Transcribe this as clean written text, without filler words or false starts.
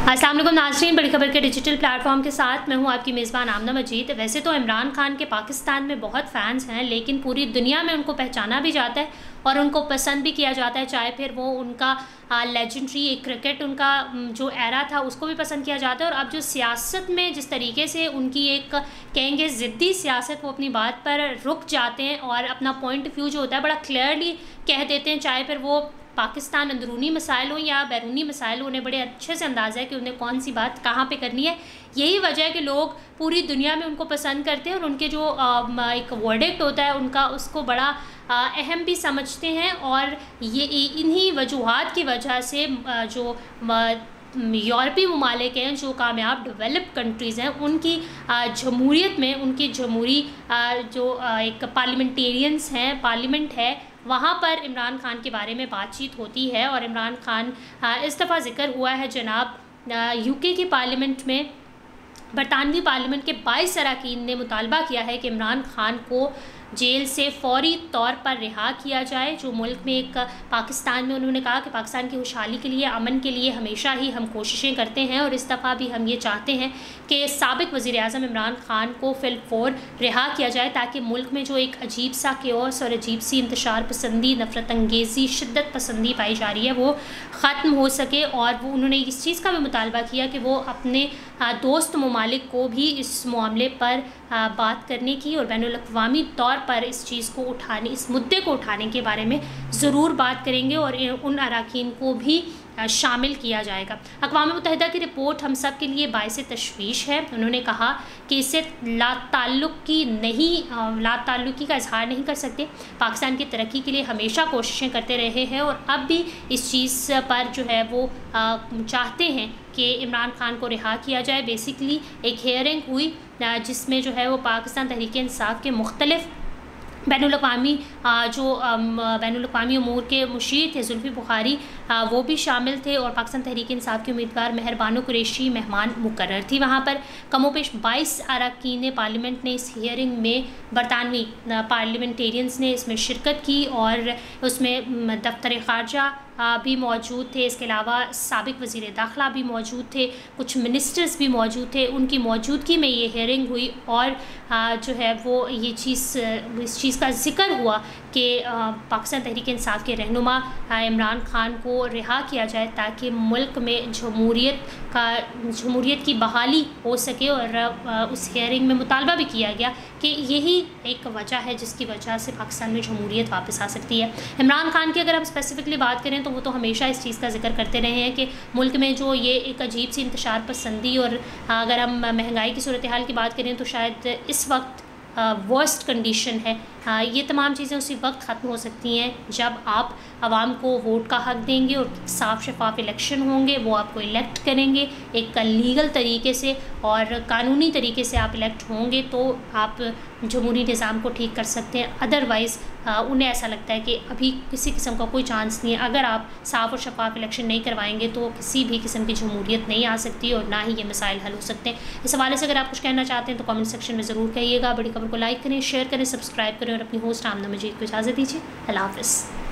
अस्सलाम वालेकुम नाज़रीन, बड़ी खबर के डिजिटल प्लेटफॉर्म के साथ मैं हूं आपकी मेज़बान आमना मजीद। वैसे तो इमरान खान के पाकिस्तान में बहुत फ़ैन्स हैं, लेकिन पूरी दुनिया में उनको पहचाना भी जाता है और उनको पसंद भी किया जाता है। चाहे फिर वो उनका लेजेंडरी एक क्रिकेट उनका जो एरा था उसको भी पसंद किया जाता है, और अब जो सियासत में जिस तरीके से उनकी एक कहेंगे ज़िद्दी सियासत, वो अपनी बात पर रुक जाते हैं और अपना पॉइंट ऑफ व्यू जो होता है बड़ा क्लियरली कह देते हैं। चाहे फिर वो पाकिस्तान अंदरूनी मसाइल हो या बैरूनी मसाइल हो, उन्हें बड़े अच्छे से अंदाज़ा है कि उन्हें कौन सी बात कहाँ पे करनी है। यही वजह है कि लोग पूरी दुनिया में उनको पसंद करते हैं और उनके जो एक वर्डिक्ट होता है उनका, उसको बड़ा अहम भी समझते हैं। और ये इन्हीं वजूहात की वजह से जो यूरोपीय ममालिक हैं, जो कामयाब डेवलप्ड कंट्रीज़ हैं, उनकी जमहूरियत में उनकी जमहूरी जो एक पार्लियामेंटेरियंस हैं, पार्लियामेंट है, वहाँ पर इमरान खान के बारे में बातचीत होती है। और इमरान खान इस दफ़ा ज़िक्र हुआ है जनाब यूके की पार्लियामेंट में, बरतानवी पार्लियामेंट के 22 अरकान ने मुतालबा किया है कि इमरान खान को जेल से फौरी तौर पर रिहा किया जाए। जो मुल्क में एक पाकिस्तान में उन्होंने कहा कि पाकिस्तान की खुशहाली के लिए, अमन के लिए हमेशा ही हम कोशिशें करते हैं, और इस दफ़ा भी हम ये चाहते हैं कि साबिक वज़ीर-ए-आज़म इमरान खान को फिलफौर रिहा किया जाए, ताकि मुल्क में जो एक अजीब सा केओस और अजीब सी इंतशार पसंदी, नफ़रत अंगेज़ी, शिद्दत पसंदी पाई जा रही है, वो ख़त्म हो सके। और वो उन्होंने इस चीज़ का भी मुतालबा किया कि वो अपने दोस्त ममालिक को भी इस मामले पर बात करने की और बैनुल-अक़वामी तौर पर इस चीज़ को उठाने, इस मुद्दे को उठाने के बारे में ज़रूर बात करेंगे, और उन अरकान को भी शामिल किया जाएगा। अक़वाम मुत्तहिदा की रिपोर्ट हम सब के लिए बाइस तशवीश है। उन्होंने कहा कि इससे लाताल्लुकी का इजहार नहीं कर सकते। पाकिस्तान की तरक्की के लिए हमेशा कोशिशें करते रहे हैं, और अब भी इस चीज़ पर जो है वो चाहते हैं कि इमरान खान को रिहा किया जाए। बेसिकली एक हेयरिंग हुई जिसमें जो है वो पाकिस्तान तहरीक इंसाफ के मुख्तलिफ बैनुल-अक़वामी उमूर के मुशीर थे, जुल्फ़ी बुखारी, वो भी शामिल थे, और पाकिस्तान तहरीक इंसाफ के उम्मीदवार मेहर बानो कुरैशी मेहमान मुकर्रर थी। वहाँ पर कमोपेश 22 अरकान पार्लियामेंट ने इस हियरिंग में, बरतानवी पार्लियामेंटेरियंस ने इसमें शिरकत की, और उसमें दफ्तर ख़ारजा भी मौजूद थे। इसके अलावा साबिक वज़ीर दाखिला भी मौजूद थे, कुछ मिनिस्टर्स भी मौजूद थे। उनकी मौजूदगी में ये हियरिंग हुई, और जो है वो ये इस चीज़ का ज़िक्र हुआ कि पाकिस्तान तहरीक इंसाफ के रहनुमा इमरान खान को रिहा किया जाए, ताकि मुल्क में जमहूरियत की बहाली हो सके। और उस हियरिंग में मुतालबा भी किया गया कि यही एक वजह है जिसकी वजह से पाकिस्तान में जमहूरियत वापस आ सकती है। इमरान खान की अगर हम स्पेसिफ़िकली बात करें तो वो तो हमेशा इस चीज़ का जिक्र करते रहे हैं कि मुल्क में जो ये एक अजीब सी इंतशार पसंदी, और अगर हम महंगाई की सूरत हाल की बात करें तो शायद इस वक्त वर्स्ट कंडीशन है। ये तमाम चीज़ें उसी वक्त ख़त्म हो सकती हैं जब आप आवाम को वोट का हक़ देंगे और साफ शफाफ इलेक्शन होंगे, वो आपको इलेक्ट करेंगे एक लीगल तरीके से और कानूनी तरीके से आप इलेक्ट होंगे, तो आप जमहूरी निज़ाम को ठीक कर सकते हैं। अदरवाइज़ उन्हें ऐसा लगता है कि अभी किसी किस्म का कोई चांस नहीं है। अगर आप साफ़ और शफाफ इलेक्शन नहीं करवाएंगे तो किसी भी किस्म की जमहूरियत नहीं आ सकती, और ना ही ये मसाइल हल हो सकते हैं। इस हवाले से अगर आप कुछ कहना चाहते हैं तो कमेंट सेक्शन में ज़रूर कहिएगा। बड़ी खबर को लाइक करें, शेयर करें, सब्सक्राइब करें, और अपनी होस्ट आमना मजीद को इजाज़त दीजिए। अल्लाह हाफ़िज़।